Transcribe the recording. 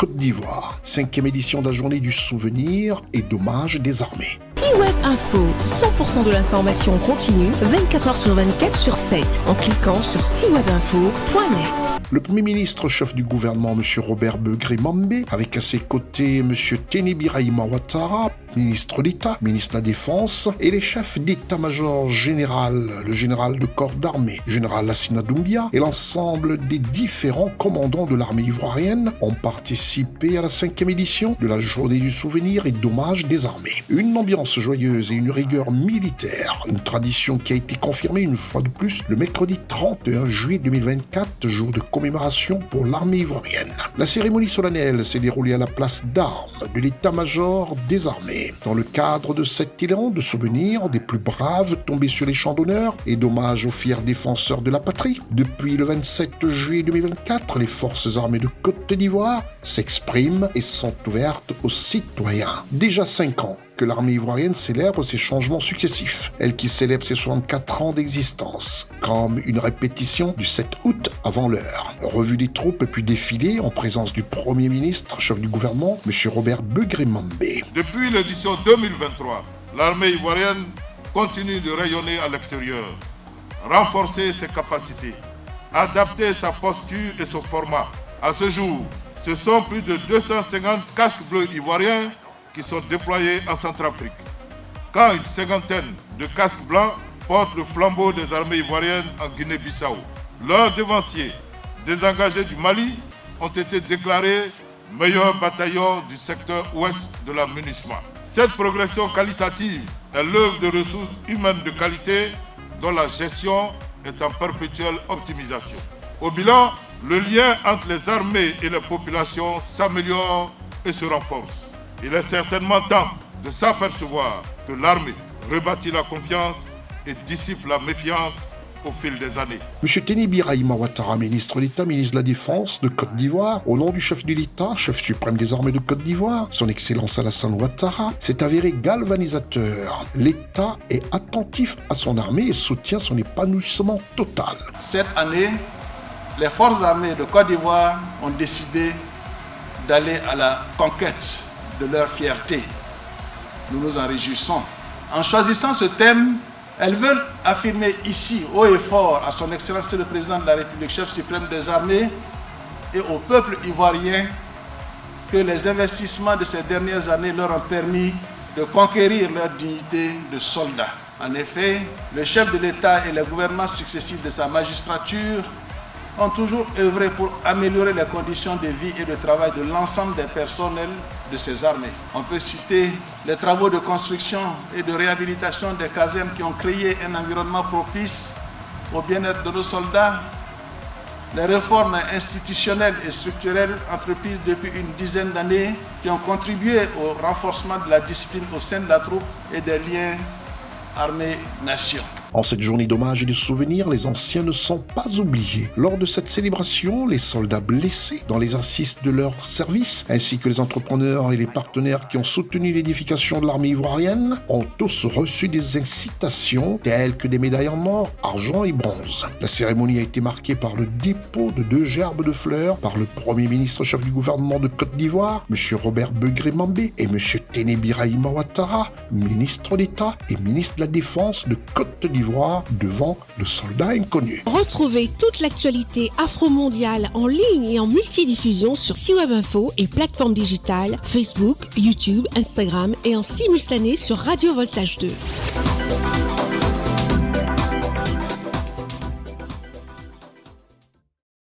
Côte d'Ivoire. 5e édition de la journée du souvenir et d'hommage des armées. C-Web Info, 100% de l'information continue, 24 heures sur 24 sur 7, en cliquant sur cwebinfo.net. Le Premier ministre chef du gouvernement, M. Robert Begré-Mambé, avec à ses côtés M. Teni Birahima Ouattara, ministre d'État, ministre de la Défense, et les chefs d'état-major général, le général de corps d'armée, général Lassina Doumbia, et l'ensemble des différents commandants de l'armée ivoirienne ont participé à la 5e édition de la journée du souvenir et d'hommage des armées. Une ambiance joyeuse et une rigueur militaire, une tradition qui a été confirmée une fois de plus le mercredi 31 juillet 2024, jour de commémoration pour l'armée ivoirienne. La cérémonie solennelle s'est déroulée à la place d'armes de l'état-major des armées, dans le cadre de cet élan de souvenirs des plus braves tombés sur les champs d'honneur et d'hommage aux fiers défenseurs de la patrie. Depuis le 27 juillet 2024, les forces armées de Côte d'Ivoire s'expriment et sont ouvertes aux citoyens. Déjà 5 ans que l'armée ivoirienne célèbre ses changements successifs, elle qui célèbre ses 64 ans d'existence, comme une répétition du 7 août avant l'heure. Revue des troupes puis défilé en présence du Premier ministre, chef du gouvernement, M. Robert Begré-Mambé. Depuis l'édition 2023, l'armée ivoirienne continue de rayonner à l'extérieur, renforcer ses capacités, adapter sa posture et son format. À ce jour, ce sont plus de 250 casques bleus ivoiriens qui sont déployés en Centrafrique, quand une cinquantaine de casques blancs portent le flambeau des armées ivoiriennes en Guinée-Bissau. Leurs devanciers, désengagés du Mali, ont été déclarés meilleurs bataillons du secteur ouest de la MINUSMA. Cette progression qualitative est l'œuvre de ressources humaines de qualité dont la gestion est en perpétuelle optimisation. Au bilan, le lien entre les armées et les populations s'améliore et se renforce. Il est certainement temps de s'apercevoir que l'armée rebâtit la confiance et dissipe la méfiance au fil des années. M. Teni Birahima Ouattara, ministre d'État, ministre de la Défense de Côte d'Ivoire, au nom du chef de l'État, chef suprême des armées de Côte d'Ivoire, son Excellence Alassane Ouattara, s'est avéré galvanisateur. L'État est attentif à son armée et soutient son épanouissement total. Cette année, les forces armées de Côte d'Ivoire ont décidé d'aller à la conquête de leur fierté. Nous nous en réjouissons. En choisissant ce thème, elles veulent affirmer ici, haut et fort, à son Excellence le Président de la République, chef suprême des armées, et au peuple ivoirien, que les investissements de ces dernières années leur ont permis de conquérir leur dignité de soldats. En effet, le chef de l'État et les gouvernements successifs de sa magistrature ont toujours œuvré pour améliorer les conditions de vie et de travail de l'ensemble des personnels de ces armées. On peut citer les travaux de construction et de réhabilitation des casernes qui ont créé un environnement propice au bien-être de nos soldats, les réformes institutionnelles et structurelles entreprises depuis une dizaine d'années qui ont contribué au renforcement de la discipline au sein de la troupe et des liens armée-nation. En cette journée d'hommage et de souvenir, les anciens ne sont pas oubliés. Lors de cette célébration, les soldats blessés dans les assises de leur service, ainsi que les entrepreneurs et les partenaires qui ont soutenu l'édification de l'armée ivoirienne, ont tous reçu des incitations telles que des médailles en or, argent et bronze. La cérémonie a été marquée par le dépôt de 2 gerbes de fleurs par le Premier ministre chef du gouvernement de Côte d'Ivoire, M. Robert Begré-Mambé, et M. Teni Birahima Ouattara, ministre d'État et ministre de la Défense de Côte d'Ivoire, devant le soldat inconnu. Retrouvez toute l'actualité afro-mondiale en ligne et en multidiffusion sur C-Web Info et plateformes digitales Facebook, YouTube, Instagram et en simultané sur Radio Voltage 2.